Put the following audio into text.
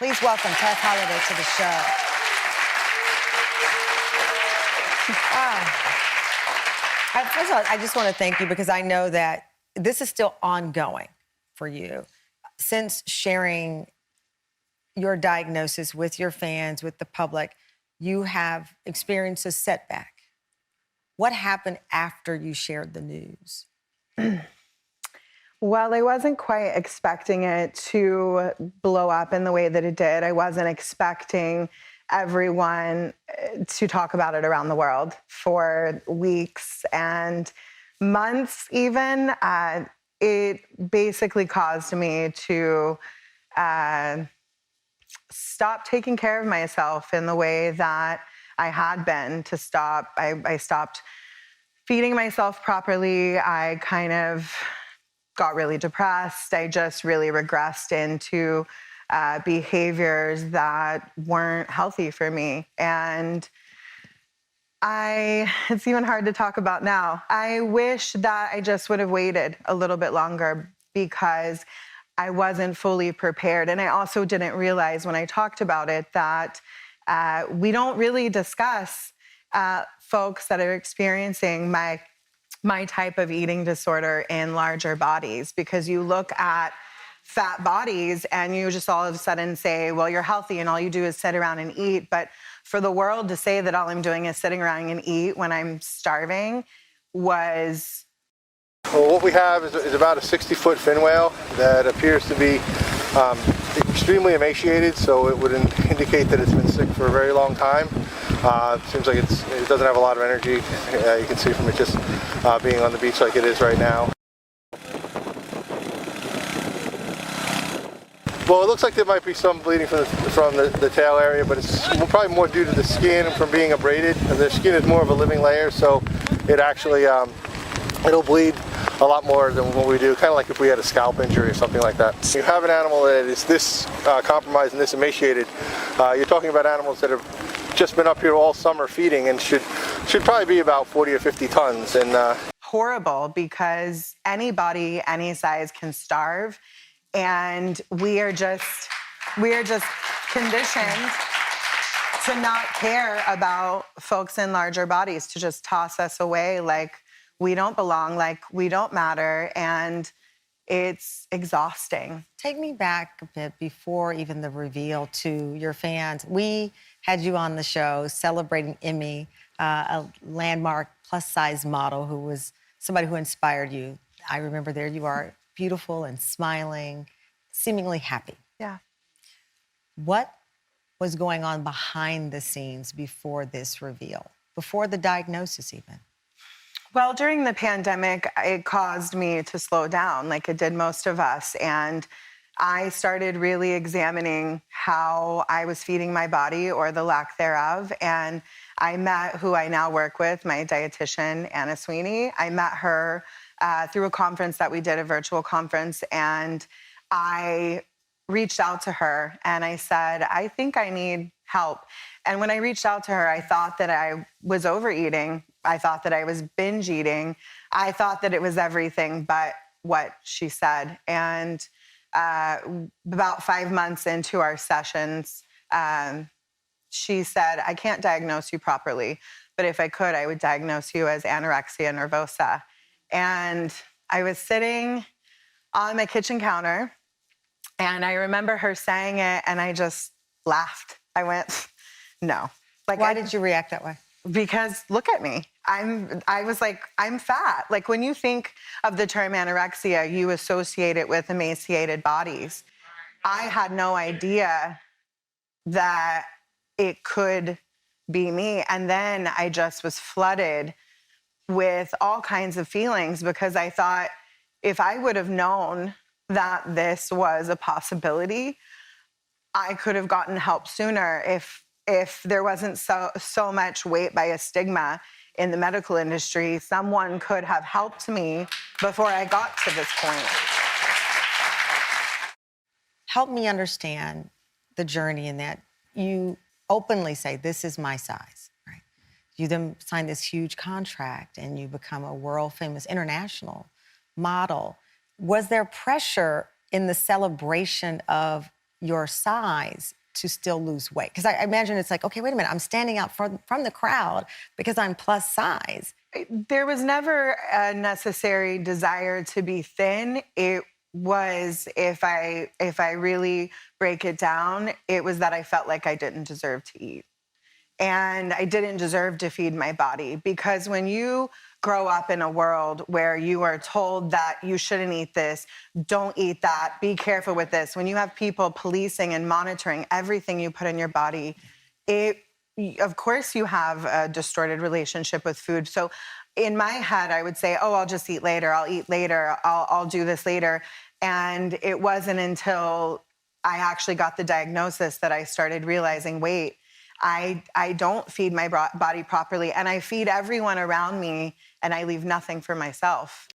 Please welcome Tess Holliday to the show. First of all, I just want to thank you because I know that this is still ongoing for you. Since sharing your diagnosis with your fans, with the public, you have experienced a setback. What happened after you shared the news? Well, I wasn't quite expecting it to blow up in the way that it did. I wasn't expecting everyone to talk about it around the world for weeks and months even. It basically caused me to stop taking care of myself in the way that I had been, I stopped feeding myself properly. I kind of got really depressed. I just really regressed into behaviors that weren't healthy for me. And it's even hard to talk about now. I wish that I just would have waited a little bit longer because I wasn't fully prepared. And I also didn't realize when I talked about it that we don't really discuss folks that are experiencing my type of eating disorder in larger bodies, because you look at fat bodies and you just all of a sudden say, well, you're healthy and all you do is sit around and eat. But for the world to say that all I'm doing is sitting around and eat when I'm starving was... Well, what we have is about a 60-foot fin whale that appears to be extremely emaciated, so it would indicate that it's been sick for a very long time. Seems like it doesn't have a lot of energy. You can see from it just being on the beach like it is right now. Well, it looks like there might be some bleeding from the tail area, but it's probably more due to the skin and from being abraded. The skin is more of a living layer, so it actually it'll bleed a lot more than what we do, kind of like if we had a scalp injury or something like that. You have an animal that is this compromised and this emaciated. You're talking about animals that have just been up here all summer feeding and should probably be about 40 or 50 tons. And horrible, because anybody any size can starve, and we are just conditioned to not care about folks in larger bodies, to just toss us away like we don't belong, like we don't matter, and it's exhausting. Take me back a bit before even the reveal to your fans. We had you on the show celebrating Emmy, a landmark plus-size model who was somebody who inspired you. I remember there you are, beautiful and smiling, seemingly happy. Yeah. What was going on behind the scenes before this reveal, before the diagnosis even? Well, during the pandemic, it caused me to slow down like it did most of us. And I started really examining how I was feeding my body, or the lack thereof. And I met who I now work with, my dietitian, Anna Sweeney. I met her through a conference that we did, a virtual conference. And I reached out to her and I said, I think I need help. And when I reached out to her, I thought that I was overeating. I thought that I was binge eating. I thought that it was everything but what she said. And about 5 months into our sessions, she said, I can't diagnose you properly, but if I could, I would diagnose you as anorexia nervosa. And I was sitting on my kitchen counter, and I remember her saying it, and I just laughed. I went, no. Like, why did you react that way? Because look at me. I was like, I'm fat. Like, when you think of the term anorexia, you associate it with emaciated bodies. I had no idea that it could be me. And then I just was flooded with all kinds of feelings, because I thought, if I would have known that this was a possibility, I could have gotten help sooner. If there wasn't so much weight by a stigma in the medical industry, someone could have helped me before I got to this point. Help me understand the journey in that you openly say, this is my size, right? You then sign this huge contract and you become a world-famous international model. Was there pressure in the celebration of your size to still lose weight? Because I imagine it's like, okay, wait a minute, I'm standing out from the crowd because I'm plus size. There was never a necessary desire to be thin. It was, if I really break it down, it was that I felt like I didn't deserve to eat. And I didn't deserve to feed my body, because when you grow up in a world where you are told that you shouldn't eat this, don't eat that, be careful with this, when you have people policing and monitoring everything you put in your body, of course you have a distorted relationship with food. So in my head, I would say, oh, I'll just eat later, I'll eat later, I'll do this later. And it wasn't until I actually got the diagnosis that I started realizing, wait, I don't feed my body properly, and I feed everyone around me, and I leave nothing for myself.